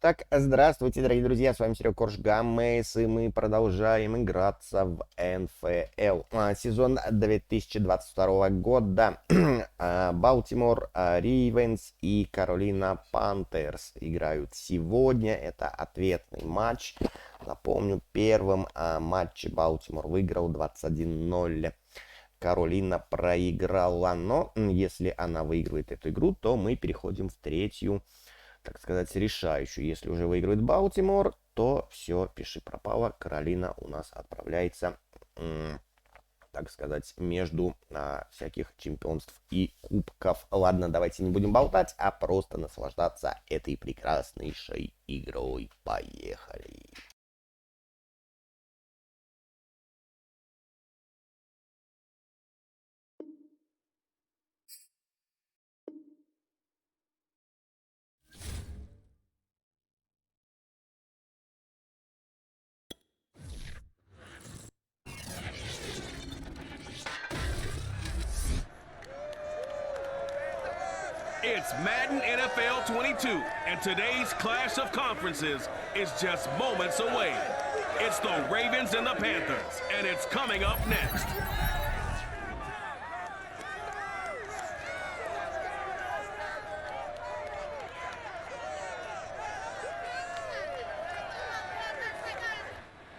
Итак, здравствуйте, дорогие друзья, с вами Серега Коржгаммейс, и мы продолжаем играться в НФЛ. Сезон 2022 года. Baltimore Ravens и Carolina Panthers играют сегодня. Это ответный матч. Напомню, первым матче Baltimore выиграл 21-0. Каролина проиграла, но если она выигрывает эту игру, то мы переходим в третью, так сказать, решающую. Если уже выигрывает Балтимор, то все, пиши пропало. Каролина у нас отправляется, так сказать, между всяких чемпионств и кубков. Ладно, давайте не будем болтать, а просто наслаждаться этой прекраснейшей игрой. Поехали! It's Madden NFL 22, and today's clash of conferences is just moments away. It's the Ravens and the Panthers, and it's coming up next.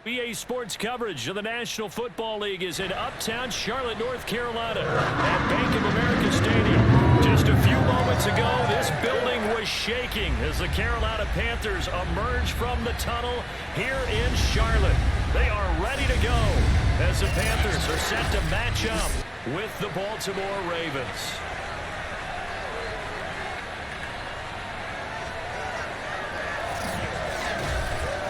EA Sports coverage of the National Football League is in uptown Charlotte, North Carolina at Bank of America Stadium. Just a few moments ago, this building was shaking as the Carolina Panthers emerge from the tunnel here in Charlotte. They are ready to go as the Panthers are set to match up with the Baltimore Ravens.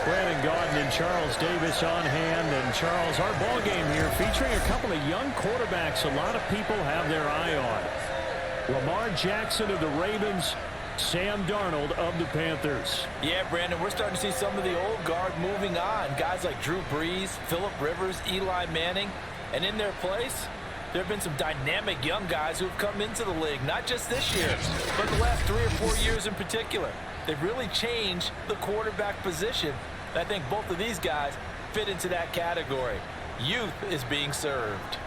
Brandon Gaudin and Charles Davis on hand. And Charles, our ball game here featuring a couple of young quarterbacks a lot of people have their eye on. Lamar Jackson of the Ravens, Sam Darnold of the Panthers. Yeah, Brandon, we're starting to see some of the old guard moving on. Guys like Drew Brees, Phillip Rivers, Eli Manning. And in their place, there have been some dynamic young guys who have come into the league, not just this year, but the last 3 or 4 years in particular. They've really changed the quarterback position. And I think both of these guys fit into that category. Youth is being served.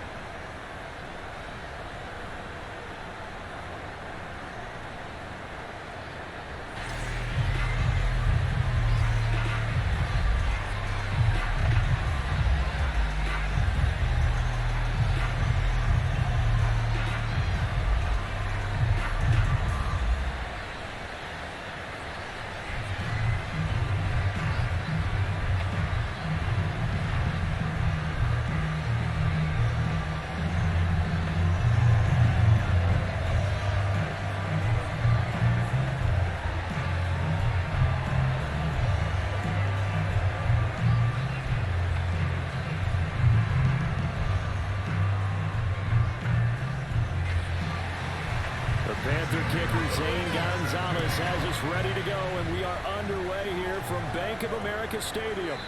Panther kicker Zane Gonzalez has us ready to go, and we are underway here from Bank of America Stadium.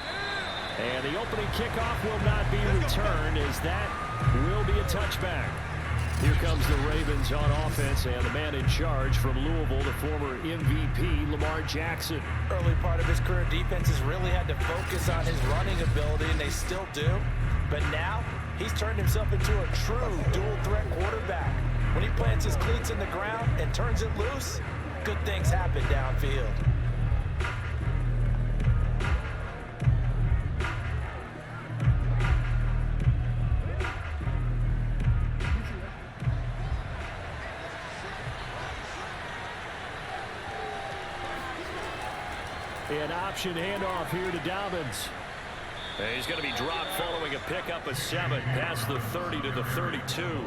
And the opening kickoff will not be returned, as that will be a touchback. Here comes the Ravens on offense, and the man in charge from Louisville, the former MVP, Lamar Jackson. Early part of his career, defenses really had to focus on his running ability, and they still do. But now, he's turned himself into a true dual-threat quarterback. When he plants his cleats in the ground and turns it loose, good things happen downfield. An option handoff here to Dobbins. And he's going to be dropped following a pickup of 7 past the 30 to the 32.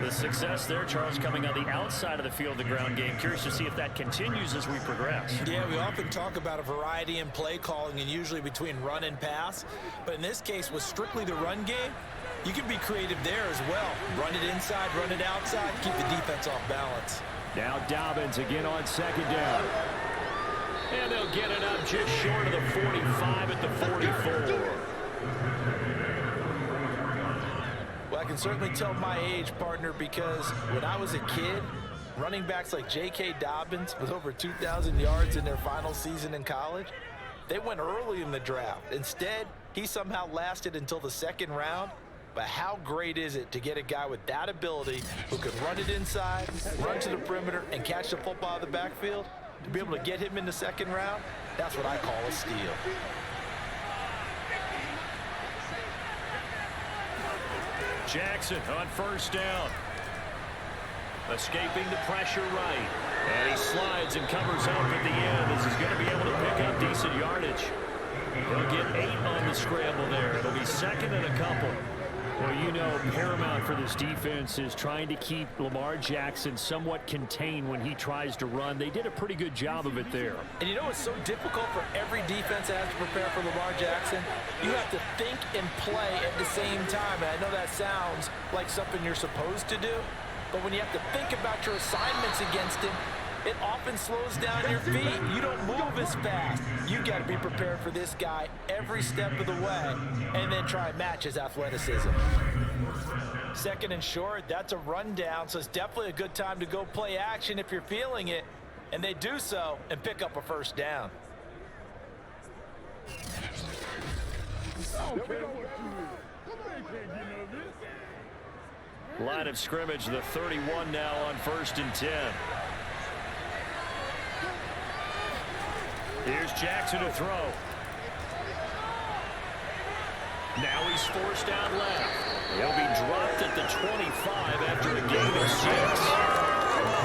The success there, Charles, coming on the outside of the field, the ground game. Curious to see if that continues as we progress. Yeah, we often talk about a variety in play calling and usually between run and pass. But in this case, with strictly the run game, you can be creative there as well. Run it inside, run it outside, keep the defense off balance. Now Dobbins again on second down. And they'll get it up just short of the 45 at the 44. Well, I can certainly tell my age, partner, because when I was a kid, Running backs like J.K. Dobbins with over 2,000 yards in their final season in college, they went early in the draft. Instead, he somehow lasted until the second round. But how great is it to get a guy with that ability who can run it inside, run to the perimeter, and catch the football out of the backfield? To be able to get him in the second round, that's what I call a steal. Jackson on first down. Escaping the pressure right. And he slides and covers up at the end. This is going to be able to pick up decent yardage. He'll get 8 on the scramble there. It'll be second and a couple. Well, you know, paramount for this defense is trying to keep Lamar Jackson somewhat contained when he tries to run. They did a pretty good job of it there. And you know it's so difficult for every defense that has to prepare for Lamar Jackson? You have to think and play at the same time. And I know that sounds like something you're supposed to do, but when you have to think about your assignments against him, it often slows down your feet. You don't move as fast. You got to be prepared for this guy every step of the way and then try and match his athleticism. Second and short, that's a rundown, so it's definitely a good time to go play action if you're feeling it. And they do so and pick up a first down. Line of scrimmage, the 31 now on 1st and 10. Here's Jackson to throw. Now he's forced out left. He'll be dropped at the 25 after a gain of 6.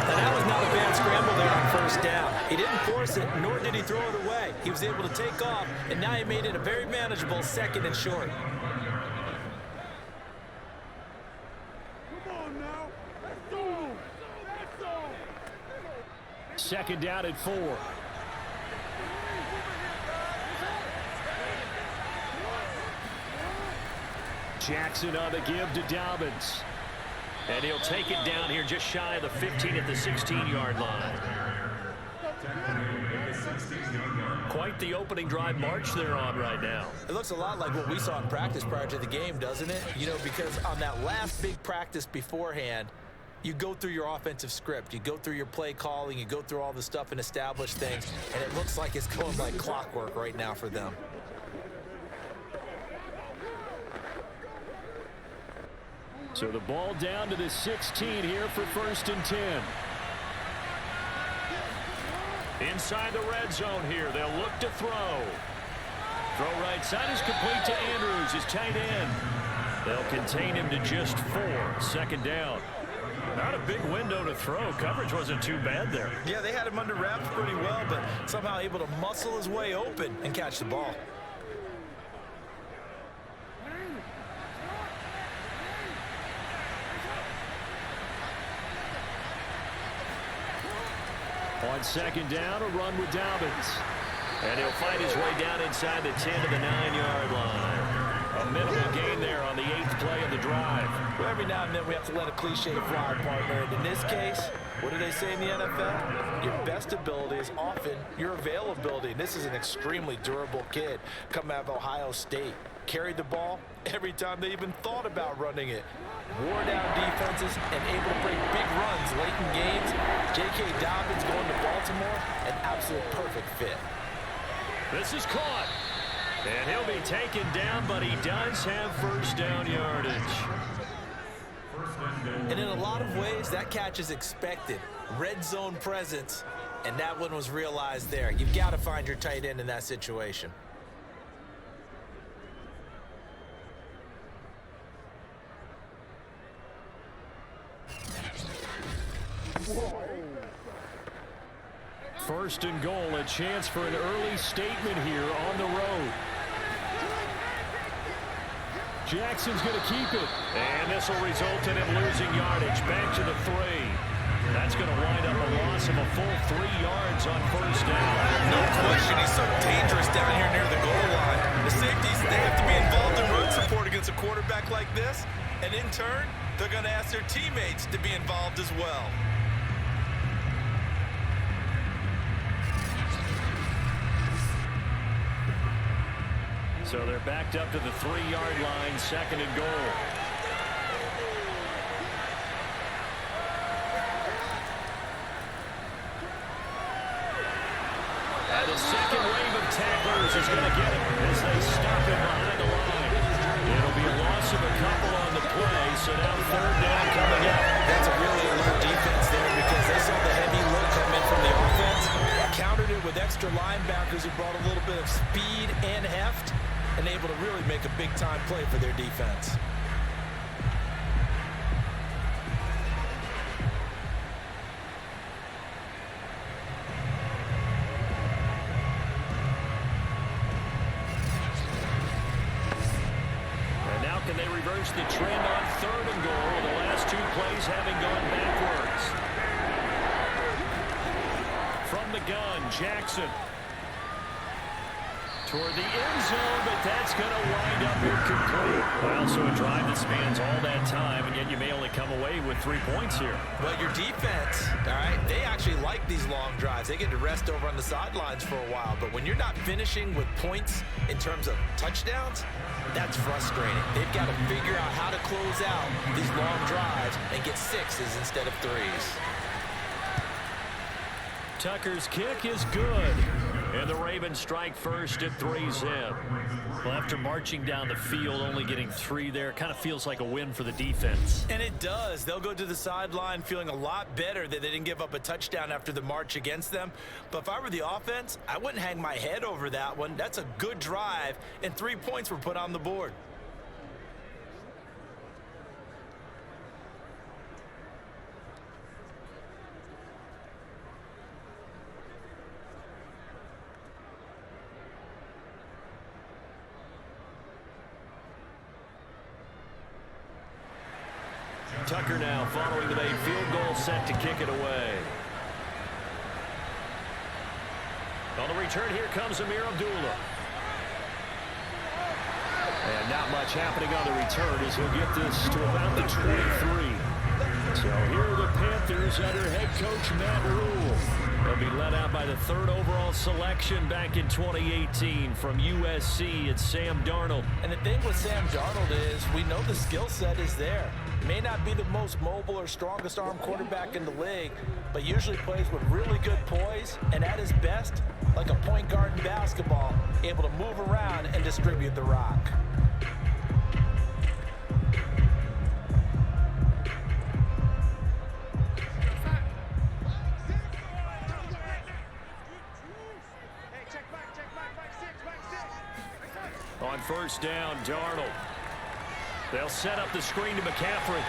Now that was not a bad scramble there on first down. He didn't force it, nor did he throw it away. He was able to take off, and now he made it a very manageable second and short. Second down at 4. Jackson on the give to Dobbins. And he'll take it down here just shy of the 15 at the 16-yard line. Quite the opening drive march they're on right now. It looks a lot like what we saw in practice prior to the game, doesn't it? You know, because on that last big practice beforehand, you go through your offensive script, you go through your play calling, you go through all the stuff and establish things, and it looks like it's going like clockwork right now for them. So the ball down to the 16 here for 1st and 10. Inside the red zone here, they'll look to throw. Throw right side is complete to Andrews, his tight end. They'll contain him to just 4. Second down. Not a big window to throw. Coverage wasn't too bad there. Yeah, they had him under wraps pretty well, but somehow able to muscle his way open and catch the ball. On second down, a run with Dobbins. And he'll find his way down inside the 10 to the 9-yard line. A minimal gain there on the 8th play of the drive. Well, every now and then we have to let a cliche fly, partner. And in this case, what do they say in the NFL? Your best ability is often your availability. And this is an extremely durable kid coming out of Ohio State. Carried the ball every time they even thought about running it. Wore down defenses and able to break big runs late in games. J.K. Dobbins going to Baltimore, an absolute perfect fit. This is caught. And he'll be taken down, but he does have first down yardage. And in a lot of ways, that catch is expected. Red zone presence, and that one was realized there. You've got to find your tight end in that situation. First and goal, a chance for an early statement here on the road. Jackson's going to keep it. And this will result in him losing yardage. Back to the 3. That's going to wind up a loss of a full 3 yards on first down. No question, he's so dangerous down here near the goal line. The safeties, they have to be involved in run support against a quarterback like this. And in turn, they're going to ask their teammates to be involved as well. So they're backed up to the 3-yard line, second and goal. tacklers is going to get him as they stop him behind the line. It'll be a loss of a couple on the play, so now third down coming up. That's a really alert defense there because they saw the heavy look come in from the offense, countered it with extra linebackers who brought a little bit of speed and heft, and able to really make a big-time play for their defense. Can they reverse the trend on third and goal with the last two plays having gone backwards? From the gun, Jackson. Toward the end zone, but that's going to wind up incomplete. Well, so a drive that spans all that time, and yet you may only come away with 3 points here. But your defense, all right, they actually like these long drives. They get to rest over on the sidelines for a while. But when you're not finishing with points in terms of touchdowns, that's frustrating. They've got to figure out how to close out these long drives and get sixes instead of threes. Tucker's kick is good. And the Ravens strike first at 3-zip. Well, after marching down the field, only getting 3 there, kind of feels like a win for the defense. And it does. They'll go to the sideline feeling a lot better that they didn't give up a touchdown after the march against them. But if I were the offense, I wouldn't hang my head over that one. That's a good drive, and 3 points were put on the board. Tucker now following the made field goal, set to kick it away. On the return, here comes Amir Abdullah. And not much happening on the return as he'll get this to about the 23. So here are the Panthers under head coach Matt Rule. They'll be led out by the 3rd overall selection back in 2018 from USC. It's Sam Darnold. And the thing with Sam Darnold is we know the skill set is there. May not be the most mobile or strongest arm quarterback in the league, but usually plays with really good poise and at his best, like a point guard in basketball, able to move around and distribute the rock. On first down, Darnold. They'll set up the screen to McCaffrey.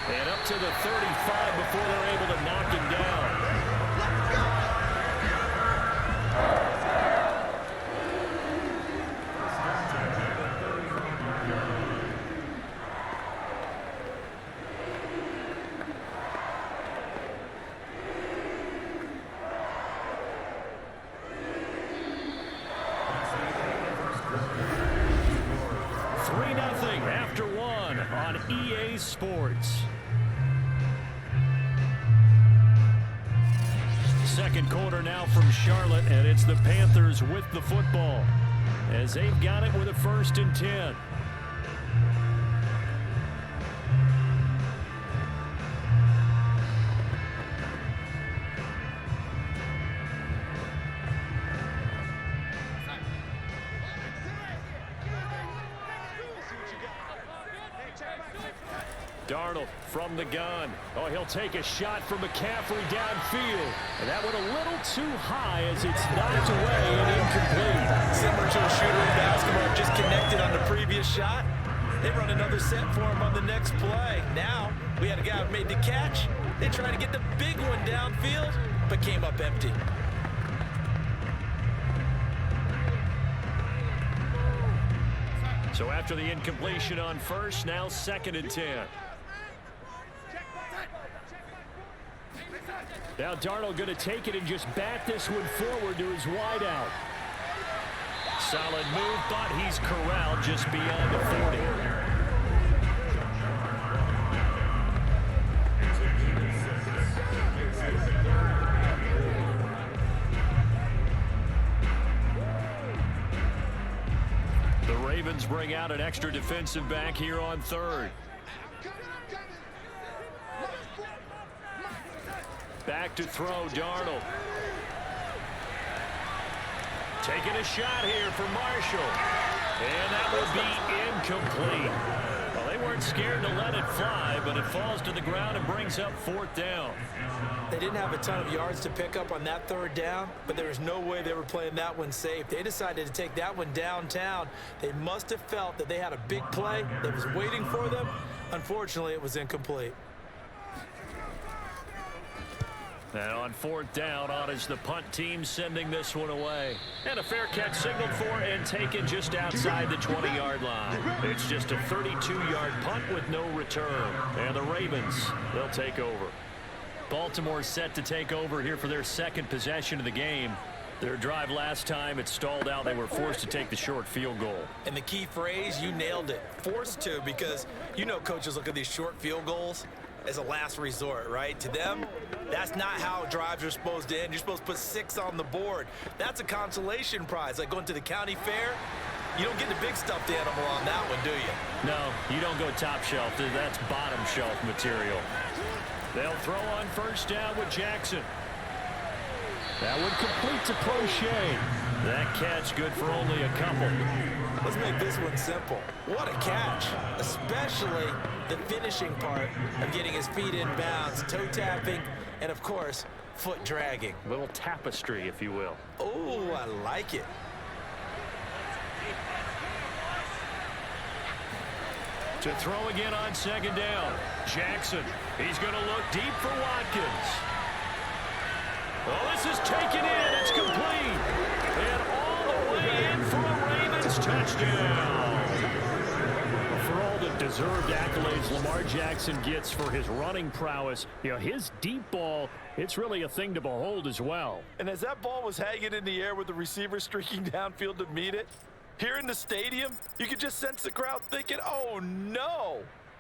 And up to the 35 before they're able to knock him down. EA Sports. Second quarter now from Charlotte, and it's the Panthers with the football as they've got it with a 1st and 10. Darnold from the gun. Oh, he'll take a shot from McCaffrey downfield. And that went a little too high as it's knocked away and incomplete. Similar to a shooter in basketball, just connected on the previous shot. They run another set for him on the next play. Now, we had a guy who made the catch. They tried to get the big one downfield, but came up empty. So after the incompletion on first, now 2nd and 10. Now Darnold going to take it and just bat this one forward to his wideout. Solid move, but he's corralled just beyond the 40. The Ravens bring out an extra defensive back here on 3rd. Back to throw, Darnold. Taking a shot here for Marshall. And that will be incomplete. Well, they weren't scared to let it fly, but it falls to the ground and brings up 4th down. They didn't have a ton of yards to pick up on that 3rd down, but there was no way they were playing that one safe. They decided to take that one downtown. They must have felt that they had a big play that was waiting for them. Unfortunately, it was incomplete. And on 4th down, on is the punt team sending this one away. And a fair catch signaled for and taken just outside the 20-yard line. It's just a 32-yard punt with no return. And the Ravens, they'll take over. Baltimore set to take over here for their 2nd possession of the game. Their drive last time, it stalled out. They were forced to take the short field goal. And the key phrase, you nailed it. Forced to, because you know coaches look at these short field goals as a last resort, right? To them, that's not how drives are supposed to end. You're supposed to put 6 on the board. That's a consolation prize, like going to the county fair. You don't get the big stuffed animal on that one, do you? No, you don't go top shelf. That's bottom shelf material. They'll throw on 1st down with Jackson. That one complete to Crochet. That catch good for only a couple. Let's make this one simple. What a catch, especially the finishing part of getting his feet in bounds, toe tapping, and of course, foot dragging. A little tapestry, if you will. Oh, I like it. To throw again on 2nd down. Jackson, he's going to look deep for Watkins. Well, this is taken in. It's complete. And all the way in for a Ravens touchdown. For all the deserved accolades Lamar Jackson gets for his running prowess, you know, his deep ball, it's really a thing to behold as well. And as that ball was hanging in the air with the receiver streaking downfield to meet it, here in the stadium, you could just sense the crowd thinking, oh, no.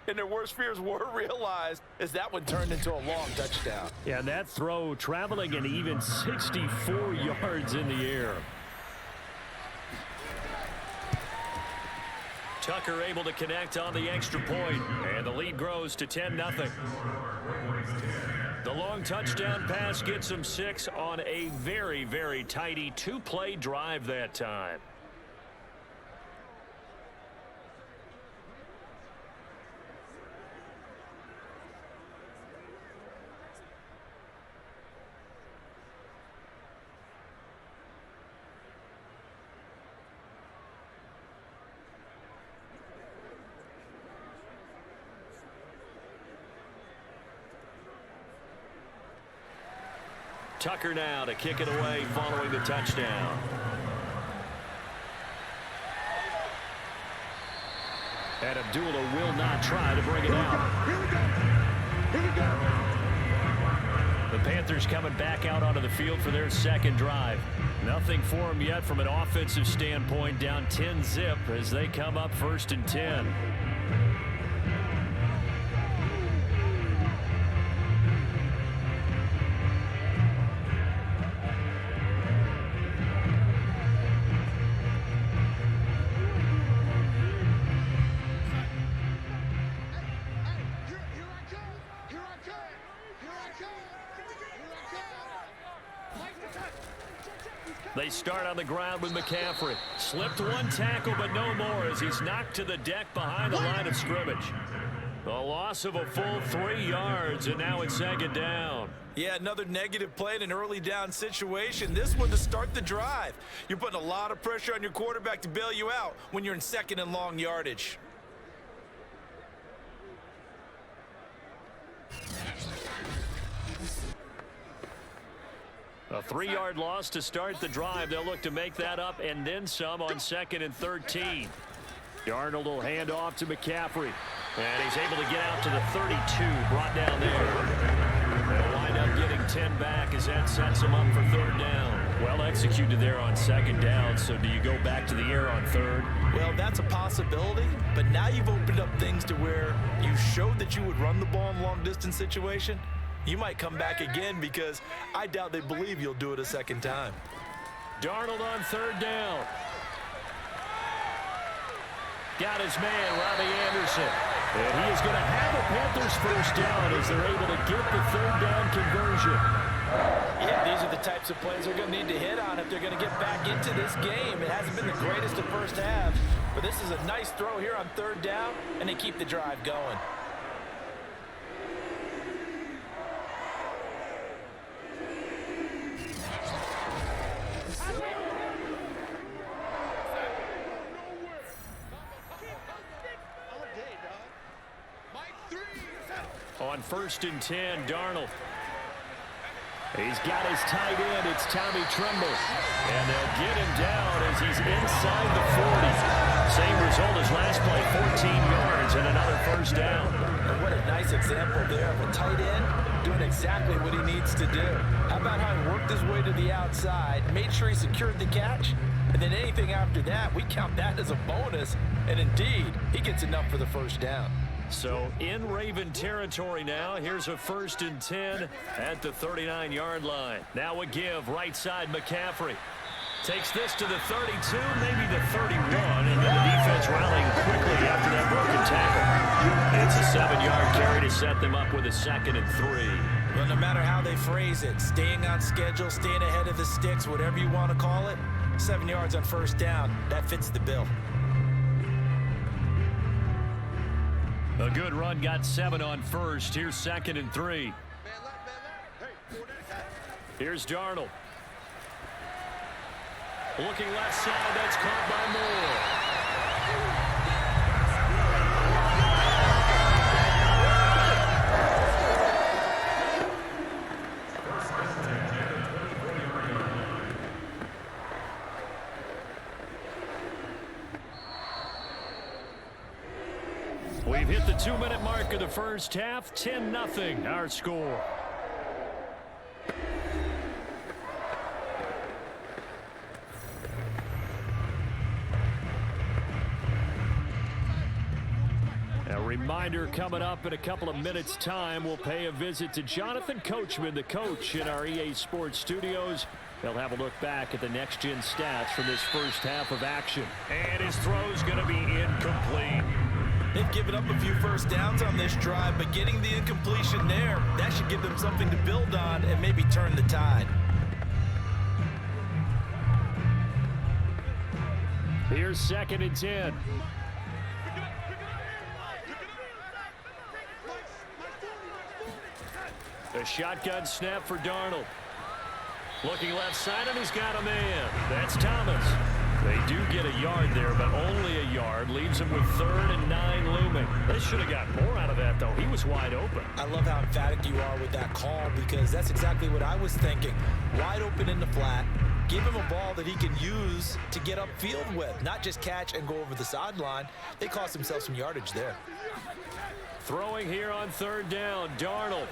And their worst fears were realized as that one turned into a long touchdown. Yeah, that throw traveling an even 64 yards in the air. Tucker able to connect on the extra point, and the lead grows to 10-0. The long touchdown pass gets them 6 on a very, very tidy 2-play drive that time. Tucker now to kick it away following the touchdown. And Abdullah will not try to bring it out. Here we go. The Panthers coming back out onto the field for their 2nd drive. Nothing for them yet from an offensive standpoint, down 10-zip as they come up 1st and 10. They start on the ground with McCaffrey. Slipped one tackle, but no more as he's knocked to the deck behind the line of scrimmage. A loss of a full 3 yards, and now it's 2nd down. Yeah, another negative play in an early down situation. This one to start the drive. You're putting a lot of pressure on your quarterback to bail you out when you're in 2nd and long yardage. A 3-yard loss to start the drive. They'll look to make that up and then some on 2nd and 13. Darnold will hand off to McCaffrey. And he's able to get out to the 32, brought down there. They'll wind up getting 10 back as that sets them up for 3rd down. Well executed there on 2nd down, so do you go back to the air on 3rd? Well, that's a possibility, but now you've opened up things to where you showed that you would run the ball in long-distance situation. You might come back again because I doubt they believe you'll do it a 2nd time. Darnold on 3rd down. Got his man, Robbie Anderson. And he is going to have a Panthers 1st down as they're able to get the 3rd down conversion. Yeah, these are the types of plays they're going to need to hit on if they're going to get back into this game. It hasn't been the greatest of first halves, but this is a nice throw here on third down, and they keep the drive going. On 1st and 10, Darnold. He's got his tight end. It's Tommy Tremble. And they'll get him down as he's inside the 40. Same result as last play, 14 yards and another first down. And what a nice example there of a tight end doing exactly what he needs to do. How about how he worked his way to the outside, made sure he secured the catch, and then anything after that, we count that as a bonus. And indeed, he gets enough for the first down. So in Raven territory now. Here's a 1st and 10 at the 39-yard line. Now a give, right side McCaffrey. Takes this to the 32, maybe the 31, and then the defense rallying quickly after that broken tackle. It's a 7-yard carry to set them up with a 2nd and 3. Well, no matter how they phrase it, staying on schedule, staying ahead of the sticks, whatever you want to call it, 7 yards on first down, that fits the bill. A good run, got 7 on first. Here's 2nd and 3. Here's Darnold. Looking left side, that's caught by Moore. We've hit the 2-minute mark of the first half. 10-0 our score. A reminder coming up in a couple of minutes' time. We'll pay a visit to Jonathan Coachman, the coach in our EA Sports studios. They'll have a look back at the next-gen stats from this first half of action. And his throw's going to be incomplete. They've given up a few first downs on this drive, but getting the incompletion there, that should give them something to build on and maybe turn the tide. Here's 2nd and 10. A shotgun snap for Darnold. Looking left side, and he's got a man. That's Thomas. They do get a yard there, but only a yard. Leaves him with 3rd and 9 looming. They should have got more out of that, though. He was wide open. I love how emphatic you are with that call, because that's exactly what I was thinking. Wide open in the flat. Give him a ball that he can use to get upfield with, not just catch and go over the sideline. They cost themselves some yardage there. Throwing here on 3rd down, Darnold.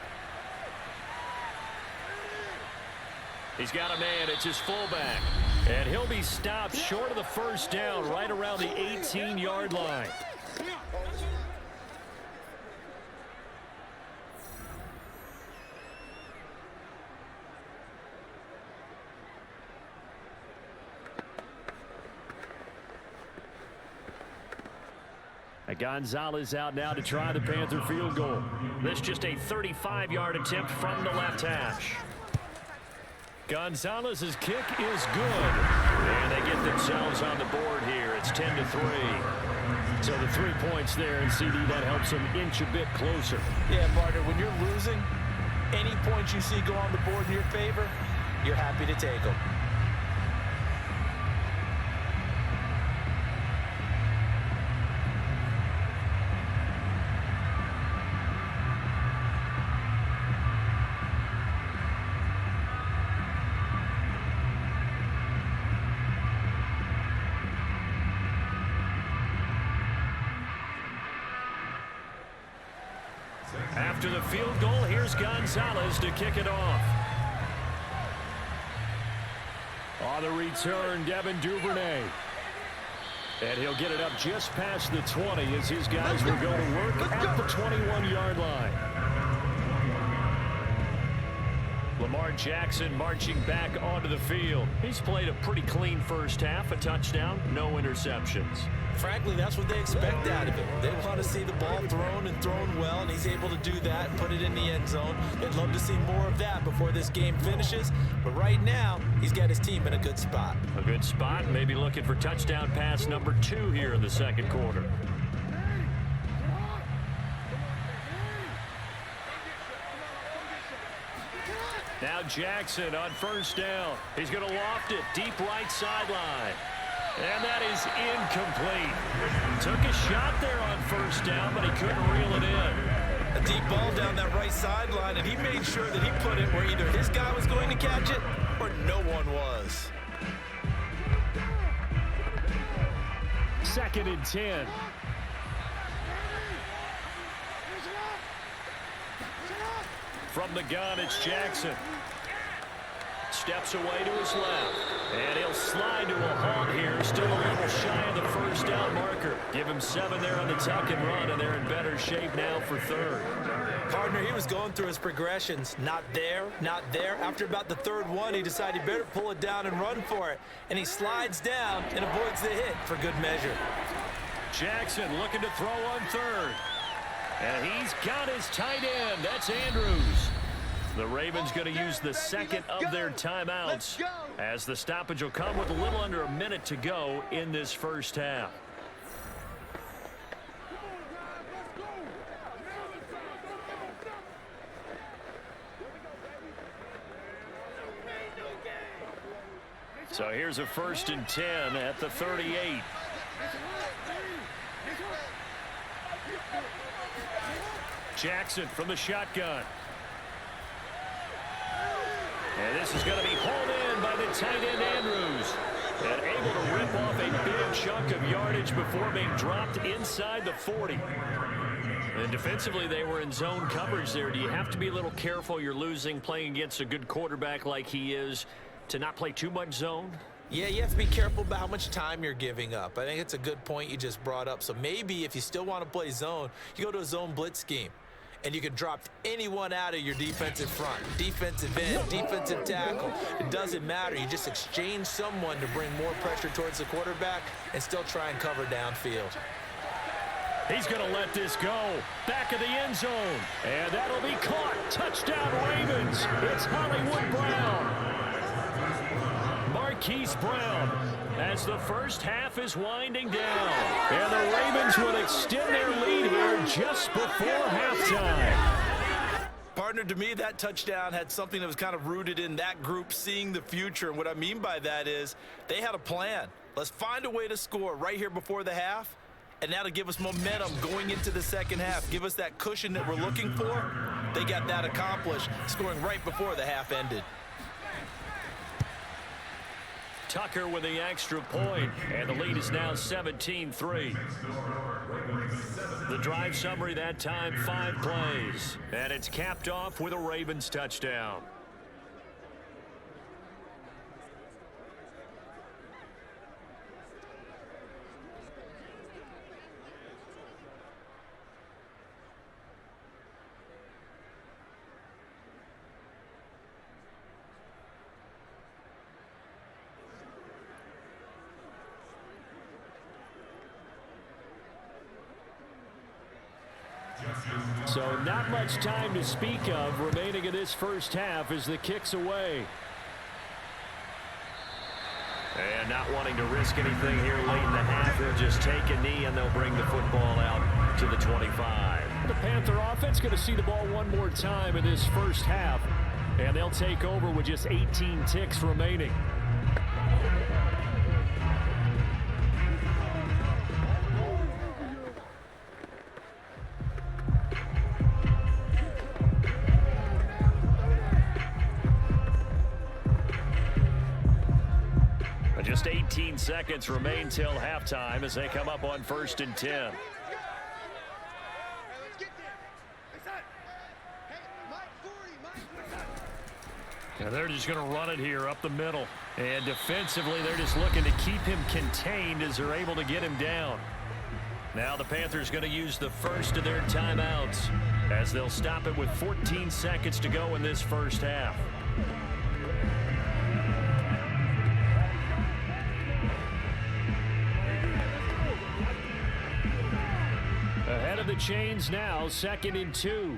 He's got a man. It's his fullback. And he'll be stopped short of the first down right around the 18-yard line. Gonzalez out now to try the Panther field goal. This just a 35-yard attempt from the left hash. Gonzalez's kick is good. And they get themselves on the board here. It's 10-3. So the 3 points there, and CD, that helps them inch a bit closer. Yeah, partner, when you're losing, any points you see go on the board in your favor, you're happy to take them. After the field goal, here's Gonzalez to kick it off. On the return, Devin Duvernay. And he'll get it up just past the 20 as his guys will go to work at the 21-yard line. Lamar Jackson marching back onto the field. He's played a pretty clean first half, a touchdown, no interceptions. Frankly, that's what they expect out of him. They want to see the ball thrown and thrown well, and he's able to do that and put it in the end zone. They'd love to see more of that before this game finishes, but right now, he's got his team in a good spot. A good spot, maybe looking for touchdown pass number 2 here in the second quarter. Now Jackson on first down. He's going to loft it deep right sideline. And that is incomplete. Took a shot there on first down, but he couldn't reel it in. A deep ball down that right sideline, and he made sure that he put it where either his guy was going to catch it or no one was. 2nd and 10. From the gun, it's Jackson. Steps away to his left. And he'll slide to a halt here. Still a little shy of the first down marker. Give him 7 there on the tuck and run, and they're in better shape now for 3rd. Partner, he was going through his progressions. Not there, not there. After about the 3rd one, he decided he better pull it down and run for it. And he slides down and avoids the hit for good measure. Jackson looking to throw on 3rd. And he's got his tight end. That's Andrews. The Ravens going to use the 2nd of their timeouts as the stoppage will come with a little under a minute to go in this first half. So here's a 1st and 10 at the 38. Jackson from the shotgun. And this is going to be hauled in by the tight end Andrews. And able to rip off a big chunk of yardage before being dropped inside the 40. And defensively, they were in zone coverage there. Do you have to be a little careful? You're losing playing against a good quarterback like he is to not play too much zone? Yeah, you have to be careful about how much time you're giving up. I think it's a good point you just brought up. So maybe if you still want to play zone, you go to a zone blitz scheme. And you can drop anyone out of your defensive front, defensive end, defensive tackle. It doesn't matter. You just exchange someone to bring more pressure towards the quarterback and still try and cover downfield. He's going to let this go. Back of the end zone. And that'll be caught. Touchdown Ravens. It's Hollywood Brown. Marquise Brown as the first half is winding down. And the Ravens will extend their lead here just before halftime. Partner, to me, that touchdown had something that was kind of rooted in that group seeing the future. And what I mean by that is they had a plan. Let's find a way to score right here before the half. And that'll give us momentum going into the second half. Give us that cushion that we're looking for. They got that accomplished, scoring right before the half ended. Tucker with the extra point, and the lead is now 17-3. The drive summary that time, 5 plays, and it's capped off with a Ravens touchdown. So not much time to speak of remaining in this first half as the kick's away. And not wanting to risk anything here late in the half, they'll just take a knee and they'll bring the football out to the 25. The Panther offense going to see the ball one more time in this first half, and they'll take over with just 18 ticks remaining. Just 18 seconds remain till halftime as they come up on 1st and 10. And they're just going to run it here up the middle. And defensively, they're just looking to keep him contained as they're able to get him down. Now the Panthers going to use the first of their timeouts. as they'll stop it with 14 seconds to go in this first half. Ahead of the chains now, 2nd and 2.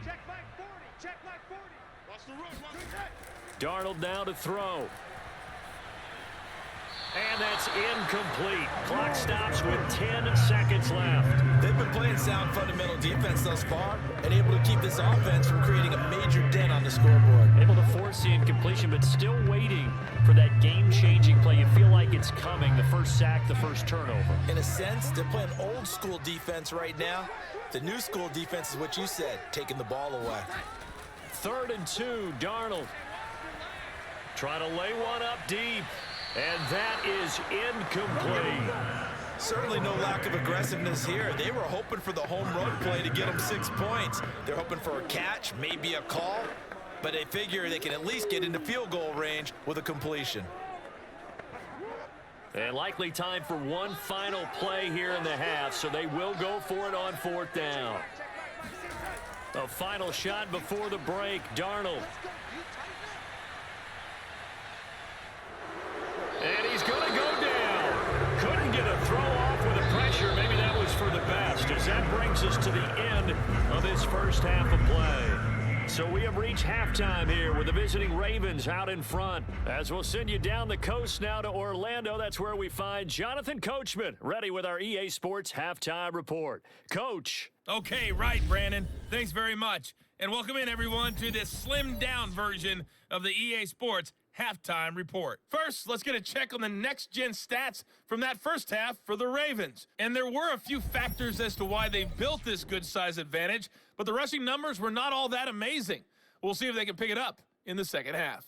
Check Mike 40. Check Mike 40. Watch the run. Darnold now to throw. And that's incomplete. Clock stops with 10 seconds left. They've been playing sound fundamental defense thus far and able to keep this offense from creating a major dent on the scoreboard. Able to force the incompletion, but still waiting for that game-changing play. You feel like it's coming, the first sack, the first turnover. In a sense, they're playing old school defense right now. The new school defense is what you said, taking the ball away. 3rd and 2, Darnold. Trying to lay one up deep. And that is incomplete. Certainly no lack of aggressiveness here. They were hoping for the home run play to get them 6 points. They're hoping for a catch, maybe a call, but they figure they can at least get into field goal range with a completion. And likely time for one final play here in the half, so they will go for it on 4th down. A final shot before the break, Darnold. And he's going to go down. Couldn't get a throw off with the pressure. Maybe that was for the best, as that brings us to the end of this first half of play. So we have reached halftime here with the visiting Ravens out in front. As we'll send you down the coast now to Orlando, that's where we find Jonathan Coachman, ready with our EA Sports Halftime Report. Coach. Okay, right, Brandon. Thanks very much. And welcome in, everyone, to this slimmed-down version of the EA Sports Halftime Report. First, let's get a check on the next-gen stats from that first half for the Ravens. And there were a few factors as to why they built this good-size advantage, but the rushing numbers were not all that amazing. We'll see if they can pick it up in the second half.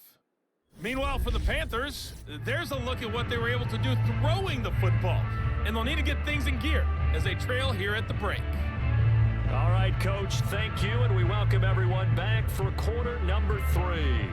Meanwhile, for the Panthers, there's a look at what they were able to do throwing the football. And they'll need to get things in gear as they trail here at the break. All right, Coach, thank you, and we welcome everyone back for quarter number 3.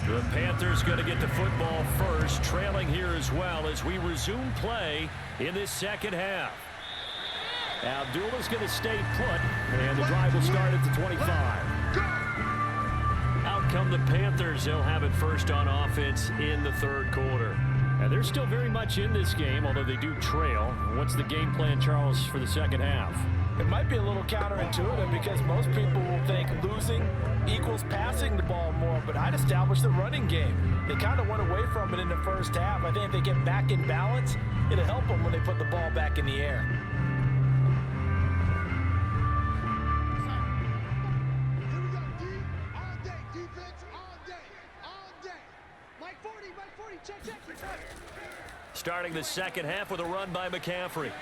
The Panthers going to get the football first, trailing here as well as we resume play in this second half. Abdullah's going to stay put, and the drive will start at the 25. Out come the Panthers. They'll have it first on offense in the third quarter. And they're still very much in this game, although they do trail. What's the game plan, Charles, for the second half? It might be a little counterintuitive because most people will think losing equals passing the ball more, but I'd establish the running game. They kind of went away from it in the first half. I think if they get back in balance, it'll help them when they put the ball back in the air. Here we go, D. All day. Defense all day. All day. Mike 40. Check. Starting the second half with a run by McCaffrey.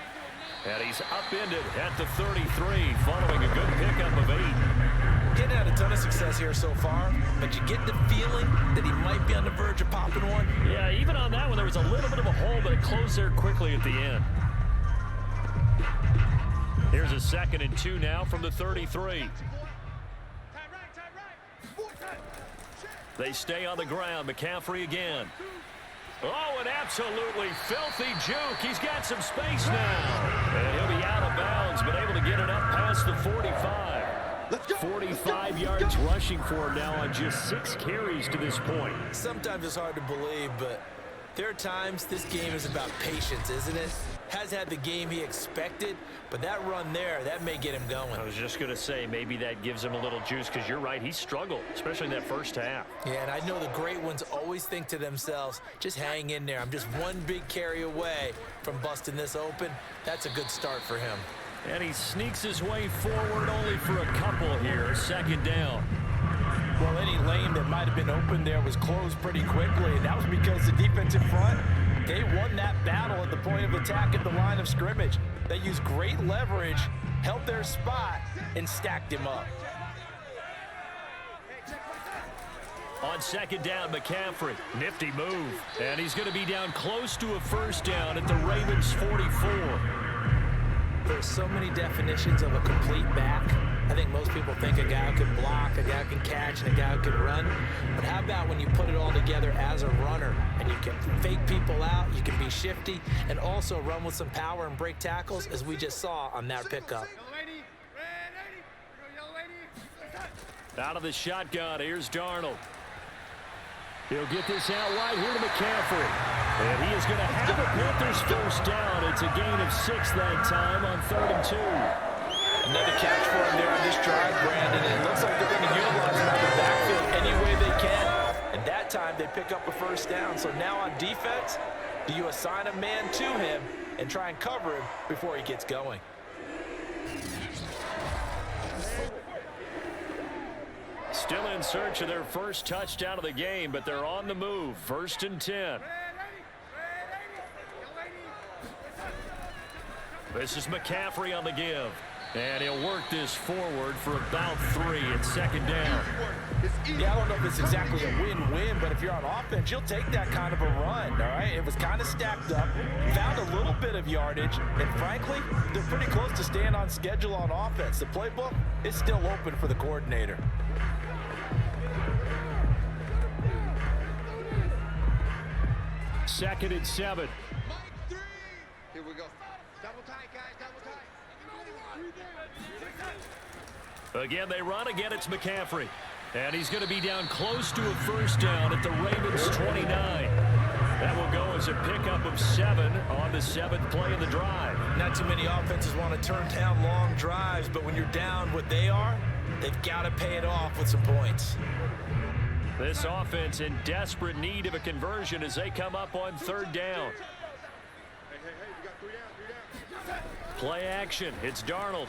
And he's upended at the 33, following a good pickup of 8. Getting had a ton of success here so far, but you get the feeling that he might be on the verge of popping one. Yeah, even on that one, there was a little bit of a hole, but it closed there quickly at the end. Here's a 2nd and 2 now from the 33. They stay on the ground. McCaffrey again. Oh, an absolutely filthy juke. He's got some space now. And he'll be out of bounds, but able to get it up past the 45. 45 yards rushing for him now on just 6 carries to this point. Sometimes it's hard to believe, but there are times this game is about patience, isn't it? Has had the game he expected, but that run there, that may get him going. I was just going to say, maybe that gives him a little juice, because you're right, he struggled, especially in that first half. Yeah, and I know the great ones always think to themselves, just hang in there. I'm just one big carry away from busting this open. That's a good start for him. And he sneaks his way forward only for a couple here. 2nd down. Well, any lane that might have been open there was closed pretty quickly, and that was because the defensive front They won that battle at the point of attack at the line of scrimmage. They used great leverage, held their spot, and stacked him up. On second down, McCaffrey. Nifty move. And he's going to be down close to a first down at the Ravens 44. There's so many definitions of a complete back. I think most people think a guy who can block, a guy who can catch, and a guy who can run. But how about when you put it all together as a runner and you can fake people out, you can be shifty, and also run with some power and break tackles, as we just saw on that pickup. Out of the shotgun, here's Darnold. He'll get this out wide here to McCaffrey. And he is going to have a Panthers first down. It's a gain of 6 that time on 3rd and 2. Another catch for him there on this drive, Brandon. It looks like they're going to utilize him out of the backfield any way they can. And that time they pick up a first down. So now on defense, do you assign a man to him and try and cover him before he gets going? Still in search of their first touchdown of the game, but they're on the move. 1st and 10. This is McCaffrey on the give. And he'll work this forward for about 3 at second down. Yeah, I don't know if it's exactly a win-win, but if you're on offense, you'll take that kind of a run, all right? It was kind of stacked up, found a little bit of yardage, and frankly, they're pretty close to staying on schedule on offense. The playbook is still open for the coordinator. Second and 7. Here we go. Double tight, guys. Double tight. Again, they run. Again, it's McCaffrey. And he's going to be down close to a first down at the Ravens 29. That will go as a pickup of 7 on the 7th play of the drive. Not too many offenses want to turn down long drives, but when you're down what they are, they've got to pay it off with some points. This offense in desperate need of a conversion as they come up on 3rd down. We got 3 down. Play action. It's Darnold.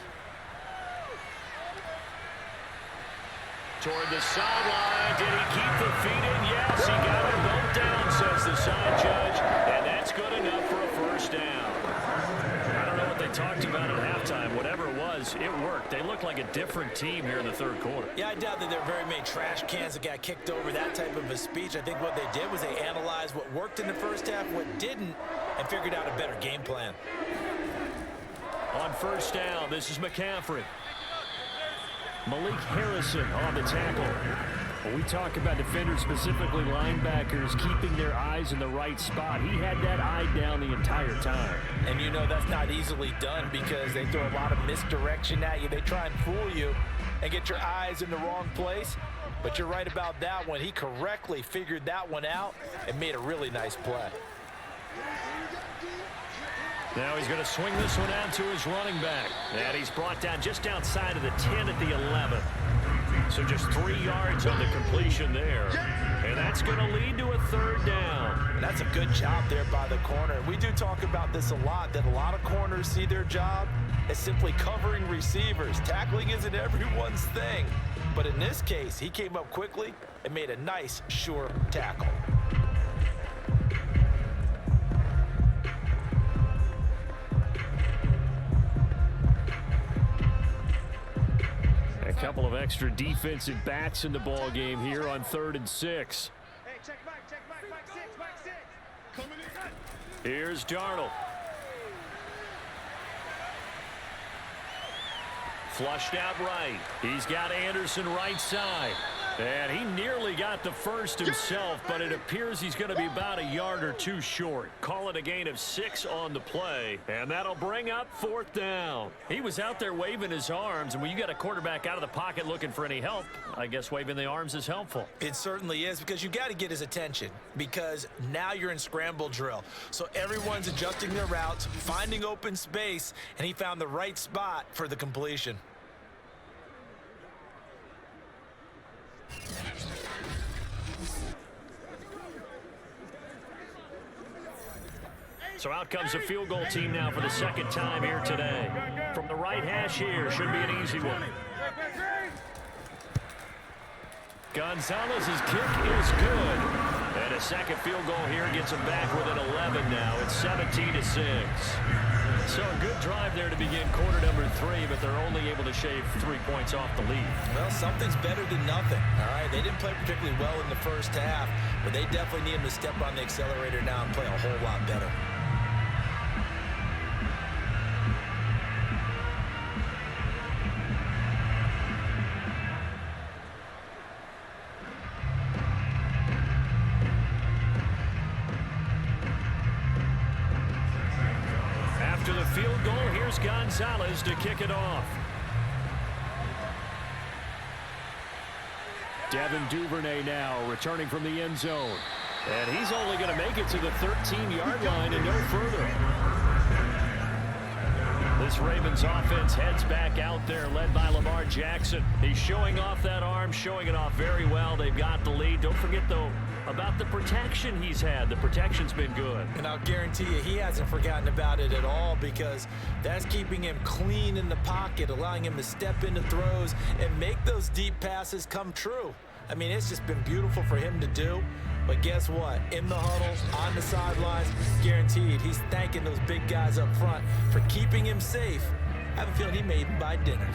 Toward the sideline. Did he keep the feet in? Yes, he got them both down, says the side judge. And that's good enough for a first down. I don't know what they talked about at halftime. Whatever it was, it worked. They looked like a different team here in the 3rd quarter. Yeah, I doubt that there are very many trash cans that got kicked over, that type of a speech. I think what they did was they analyzed what worked in the first half, what didn't, and figured out a better game plan. On 1st down, this is McCaffrey. Malik Harrison on the tackle. When we talk about defenders, specifically linebackers, keeping their eyes in the right spot, he had that eye down the entire time. And you know that's not easily done because they throw a lot of misdirection at you. They try and fool you and get your eyes in the wrong place. But you're right about that one. He correctly figured that one out and made a really nice play. Now he's going to swing this one out to his running back. And he's brought down just outside of the 10 at the 11. So just 3 yards on the completion there. And that's going to lead to a 3rd down. And that's a good job there by the corner. We do talk about this a lot, that a lot of corners see their job as simply covering receivers. Tackling isn't everyone's thing. But in this case, he came up quickly and made a nice, sure tackle. A couple of extra defensive backs in the ball game here on 3rd and 6. Hey, check back, 6. Coming in. Here's Darnold. Flushed out right. He's got Anderson right side. And he nearly got the first himself, but it appears he's going to be about a yard or 2 short. Call it a gain of 6 on the play, and that'll bring up 4th down. He was out there waving his arms, and when you got a quarterback out of the pocket looking for any help, I guess waving the arms is helpful. It certainly is, because you got to get his attention, because now you're in scramble drill. So everyone's adjusting their routes, finding open space, and he found the right spot for the completion. So out comes the field goal team now for the 2nd time here today. From the right hash here, should be an easy one. Gonzalez's kick is good. And a second field goal here gets them back within 11 now. It's 17-6. So a good drive there to begin quarter number 3, but they're only able to shave 3 points off the lead. Well, something's better than nothing, all right? They didn't play particularly well in the first half, but they definitely need them to step on the accelerator now and play a whole lot better. After the field goal, here's Gonzalez to kick it off. Devin Duvernay now returning from the end zone. And he's only going to make it to the 13-yard line and no further. This Ravens offense heads back out there, led by Lamar Jackson. He's showing off that arm, showing it off very well. They've got the lead. Don't forget, though, about the protection he's had. The protection's been good. And I'll guarantee you he hasn't forgotten about it at all, because that's keeping him clean in the pocket, allowing him to step into throws and make those deep passes come true. I mean, it's just been beautiful for him to do. But guess what? In the huddle, on the sidelines, guaranteed he's thanking those big guys up front for keeping him safe. I have a feeling he may even buy dinner.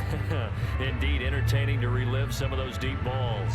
Indeed, entertaining to relive some of those deep balls.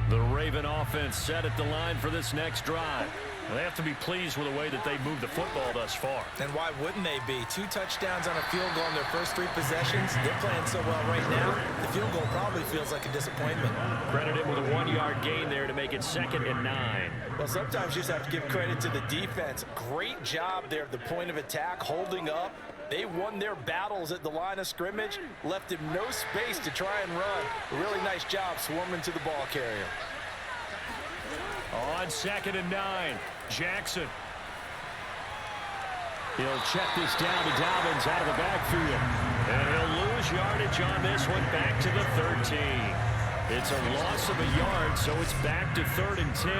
The Raven offense set at the line for this next drive. They have to be pleased with the way that they moved the football thus far. And why wouldn't they be? 2 touchdowns on a field goal in their first 3 possessions. They're playing so well right now, the field goal probably feels like a disappointment. Credit him with a 1-yard gain there to make it 2nd and 9. Well, sometimes you just have to give credit to the defense. Great job there at the point of attack, holding up. They won their battles at the line of scrimmage, left him no space to try and run. A really nice job swarming to the ball carrier. On 2nd and 9, Jackson. He'll check this down to Dobbins out of the backfield. And he'll lose yardage on this one, back to the 13. It's a loss of a yard, so it's back to 3rd and 10.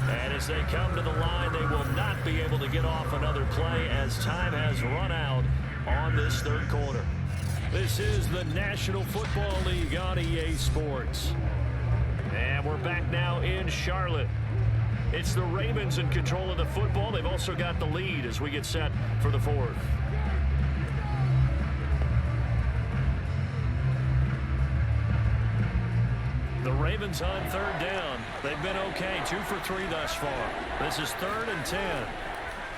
And as they come to the line, they will not be able to get off another play as time has run out on this 3rd quarter. This is the National Football League on EA Sports. And we're back now in Charlotte. It's the Ravens in control of the football. They've also got the lead as we get set for the 4th. The Ravens on 3rd down. They've been okay, 2 for 3 thus far. This is 3rd and 10.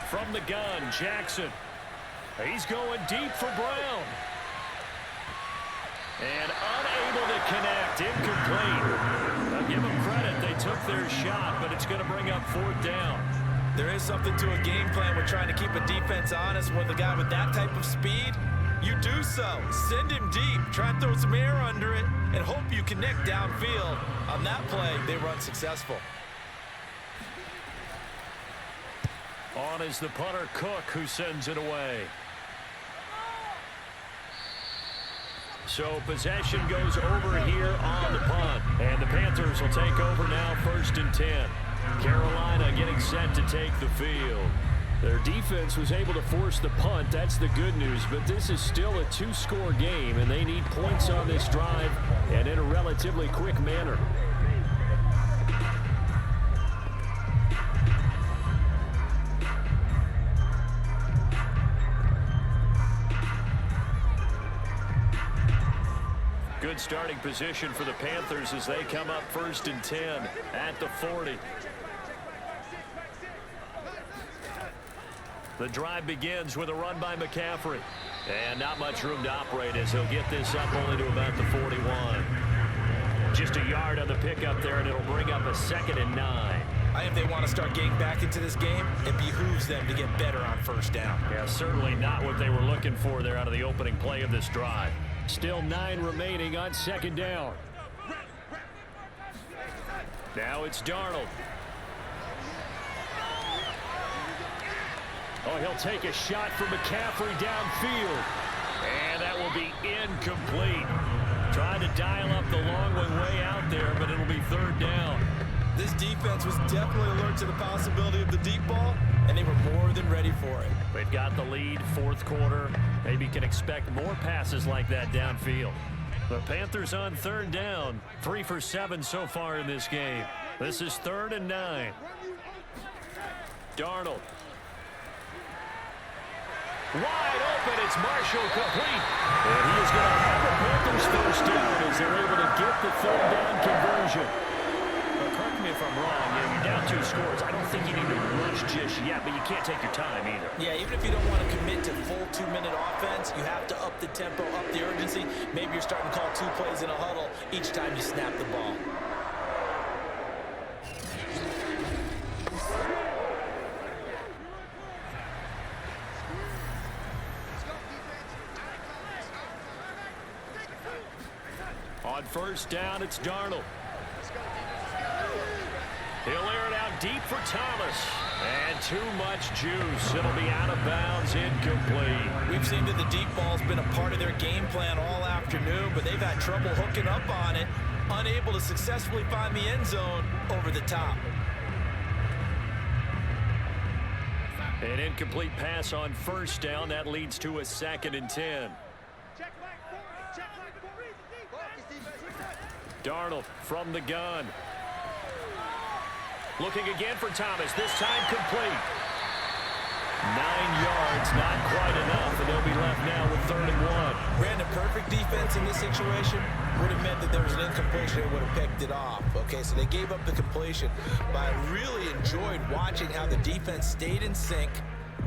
From the gun, Jackson. He's going deep for Brown. And unable to connect, incomplete. I'll give them credit, they took their shot, but it's going to bring up 4th down. There is something to a game plan. We're trying to keep a defense honest with a guy with that type of speed. You do so. Send him deep. Try and throw some air under it and hope you connect downfield. On that play, they run successful. On is the punter, Cook, who sends it away. So possession goes over here on the punt. And the Panthers will take over now, 1st and 10. Carolina getting set to take the field. Their defense was able to force the punt. That's the good news. But this is still a 2-score game, and they need points on this drive and in a relatively quick manner. Good starting position for the Panthers as they come up 1st and 10 at the 40. The drive begins with a run by McCaffrey. And not much room to operate as he'll get this up only to about the 41. Just a yard on the pickup there, and it'll bring up a 2nd and 9. I think if they want to start getting back into this game, it behooves them to get better on 1st down. Yeah, certainly not what they were looking for there out of the opening play of this drive. Still 9 remaining on 2nd down. Now it's Darnold. Oh, he'll take a shot for McCaffrey downfield. And that will be incomplete. Trying to dial up the long one way out there, but it'll be 3rd down. This defense was definitely alert to the possibility of the deep ball, and they were more than ready for it. They've got the lead, fourth quarter. Maybe can expect more passes like that downfield. The Panthers on third down, 3 for 7 so far in this game. This is 3rd and 9. Darnold. Wide open, it's Marshall complete. And he is going to have the Panthers first down as they're able to get the third down conversion. Correct me if I'm wrong, you're down 2 scores. I don't think you need to rush just yet, but you can't take your time either. Yeah, even if you don't want to commit to full 2-minute offense, you have to up the tempo, up the urgency. Maybe you're starting to call 2 plays in a huddle each time you snap the ball. On first down, it's Darnold. He'll air it out deep for Thomas. And too much juice. It'll be out of bounds, incomplete. We've seen that the deep ball's been a part of their game plan all afternoon, but they've had trouble hooking up on it, unable to successfully find the end zone over the top. An incomplete pass on first down. That leads to a 2nd and 10. Darnold from the gun. Looking again for Thomas, this time complete. 9 yards, not quite enough, and they'll be left now with 3rd and 1. Brandon, perfect defense in this situation would have meant that there was an incompletion. They would have picked it off. Okay, so they gave up the completion. But I really enjoyed watching how the defense stayed in sync,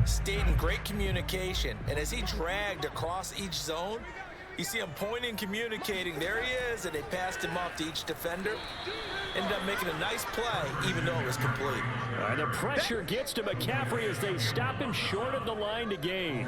stayed in great communication, and as he dragged across each zone, you see him pointing, communicating. There he is, and they passed him off to each defender. Ended up making a nice play, even though it was complete. The pressure gets to McCaffrey as they stop him short of the line to gain.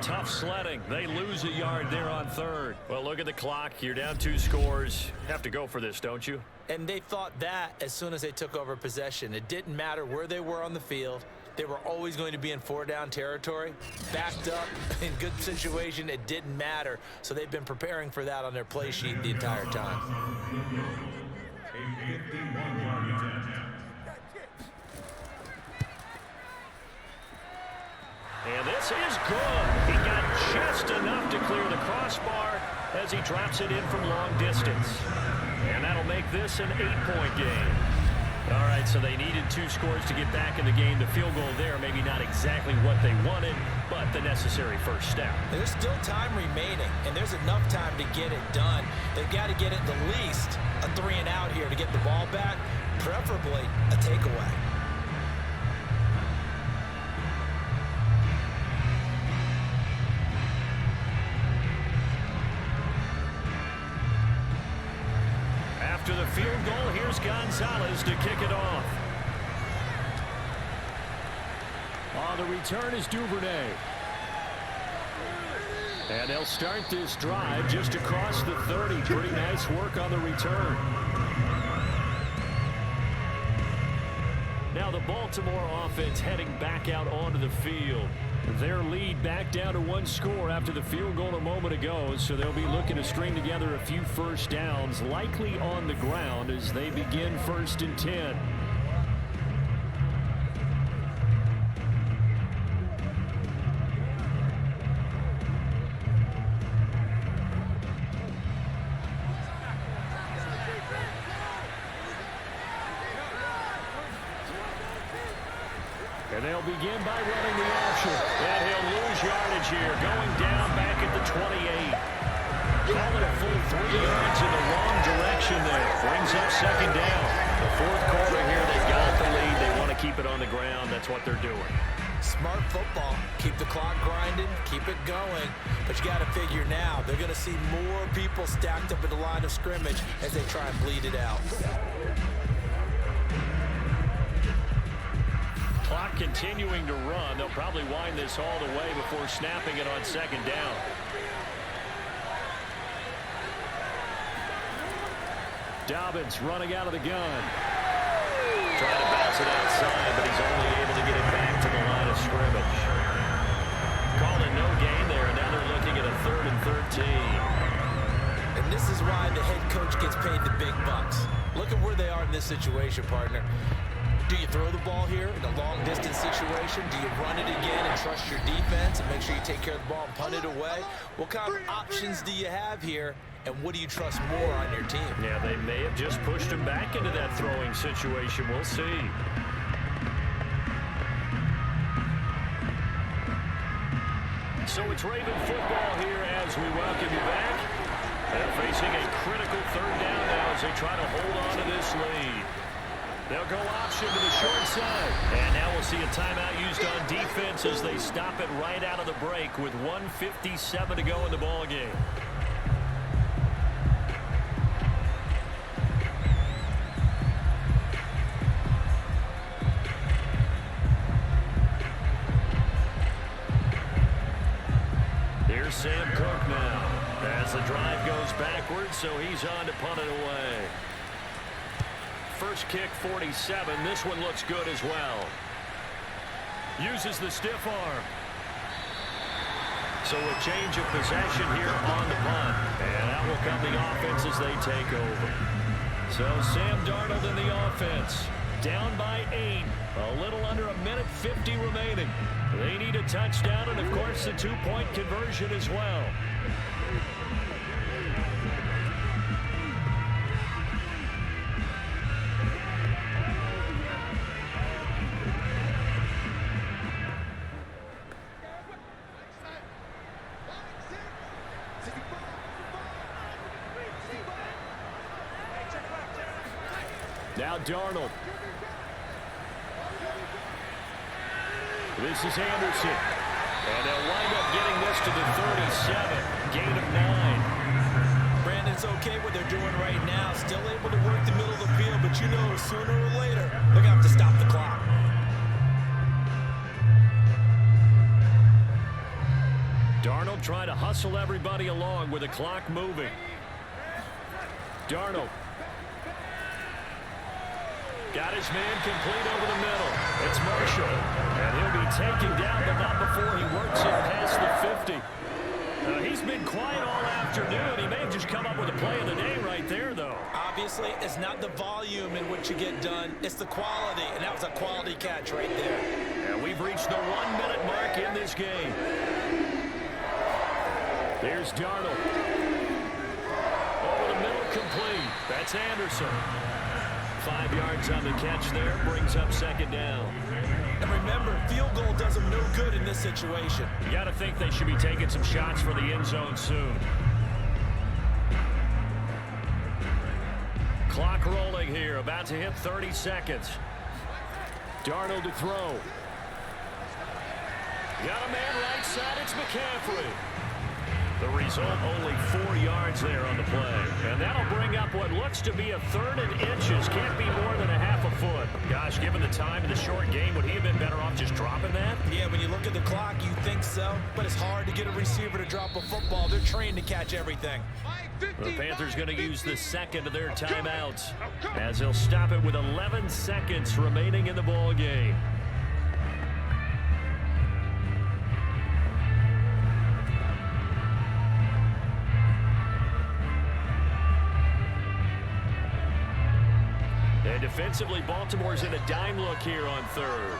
Tough sledding. They lose a yard there on 3rd. Well, look at the clock. You're down 2 scores. Have to go for this, don't you? And they thought that as soon as they took over possession. It didn't matter where they were on the field. They were always going to be in 4-down territory. Backed up, in good situation, it didn't matter. So they've been preparing for that on their play sheet the entire time. And this is good. He got just enough to clear the crossbar as he drops it in from long distance. And that'll make this an 8-point game. All right, so they needed 2 scores to get back in the game. The field goal there, maybe not exactly what they wanted, but the necessary first step. There's still time remaining, and there's enough time to get it done. They've got to get it the least a 3 and out here to get the ball back, preferably a takeaway. After the field goal, here's Gonzalez to kick it off. On the return is Duvernay. And they'll start this drive just across the 30. Pretty nice work on the return. Now the Baltimore offense heading back out onto the field. Their lead back down to 1 score after the field goal a moment ago, so they'll be looking to string together a few first downs, likely on the ground as they begin 1st and 10. And they'll begin by running the option. And he'll lose yardage here, going down back at the 28. Call it a full 3 yards in the wrong direction there. Brings up 2nd down. The 4th quarter here, they got the lead. They want to keep it on the ground. That's what they're doing. Smart football. Keep the clock grinding, keep it going. But you got to figure now, they're going to see more people stacked up at the line of scrimmage as they try and bleed it out. Clock continuing to run. They'll probably wind this all the way before snapping it on 2nd down. Dobbins running out of the gun. Trying to bounce it outside, but he's only able to get it back to the line of scrimmage. Calling no gain there, and now they're looking at a 3rd and 13. And this is why the head coach gets paid the big bucks. Look at where they are in this situation, partner. Do you throw the ball here in a long-distance situation? Do you run it again and trust your defense and make sure you take care of the ball and punt it away? What kind of options do you have here, and what do you trust more on your team? Yeah, they may have just pushed him back into that throwing situation. We'll see. So it's Raven football here as we welcome you back. They're facing a critical third down now as they try to hold on to this lead. They'll go option to the short side. And now we'll see a timeout used on defense as they stop it right out of the break with 1:57 to go in the ball game. Here's Sam Cook now as the drive goes backwards, so he's on to punt it away. First kick, 47. This one looks good as well. Uses the stiff arm. So a change of possession here on the punt. And out will come the offense as they take over. So Sam Darnold in the offense. Down by 8. A little under a minute 50 remaining. They need a touchdown and, of course, the two-point conversion as well. Now Darnold. This is Anderson. And they'll wind up getting this to the 37. Gain of 9. Brandon's okay what they're doing right now. Still able to work the middle of the field, but you know sooner or later they're going to have to stop the clock. Darnold trying to hustle everybody along with the clock moving. Darnold. Got his man complete over the middle. It's Marshall. And he'll be taken down, but not before he works it past the 50. He's been quiet all afternoon. He may have just come up with a play of the day right there, though. Obviously, it's not the volume in which you get done. It's the quality, and that was a quality catch right there. And we've reached the 1-minute mark in this game. There's Darnold. Over the middle, complete. That's Anderson. 5 yards on the catch there, brings up second down. And remember, field goal does them no good in this situation. You got to think they should be taking some shots for the end zone soon. Clock rolling here, about to hit 30 seconds. Darnold to throw. Got a man right side, it's McCaffrey. The result, only 4 yards there on the play. And that'll bring up what looks to be a 3rd and inches. Can't be more than a half a foot. Gosh, given the time in the short game, would he have been better off just dropping that? Yeah, when you look at the clock, you think so. But it's hard to get a receiver to drop a football. They're trained to catch everything. The Panthers going to use the second of their timeouts as they'll stop it with 11 seconds remaining in the ball game. And defensively, Baltimore's in a dime look here on 3rd.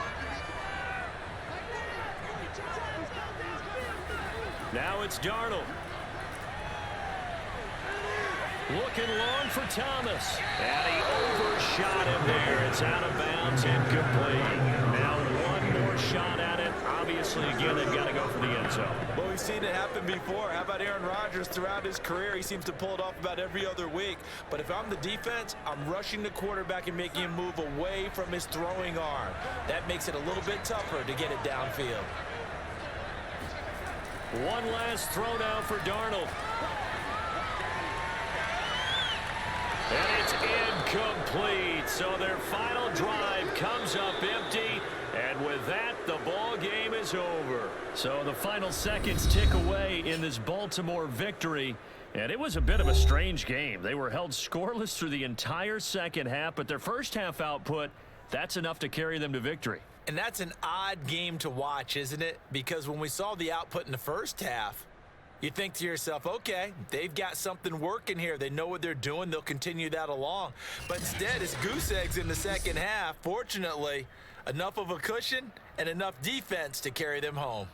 Now it's Darnold. Looking long for Thomas. And he overshot him there. It's out of bounds, incomplete. Now one more shot at it. Obviously, again, they've got to go for the end zone. Well, we've seen it happen before. How about Aaron Rodgers throughout his career? He seems to pull it off about every other week. But if I'm the defense, I'm rushing the quarterback and making him move away from his throwing arm. That makes it a little bit tougher to get it downfield. One last throw now for Darnold. And it's incomplete. So their final drive comes up empty. And with that, the ball game is over. So the final seconds tick away in this Baltimore victory. And it was a bit of a strange game. They were held scoreless through the entire second half, but their first half output, that's enough to carry them to victory. And that's an odd game to watch, isn't it? Because when we saw the output in the first half, You think to yourself, okay, they've got something working here. They know what they're doing. They'll continue that along. But instead, it's goose eggs in the second half. Fortunately, enough of a cushion and enough defense to carry them home.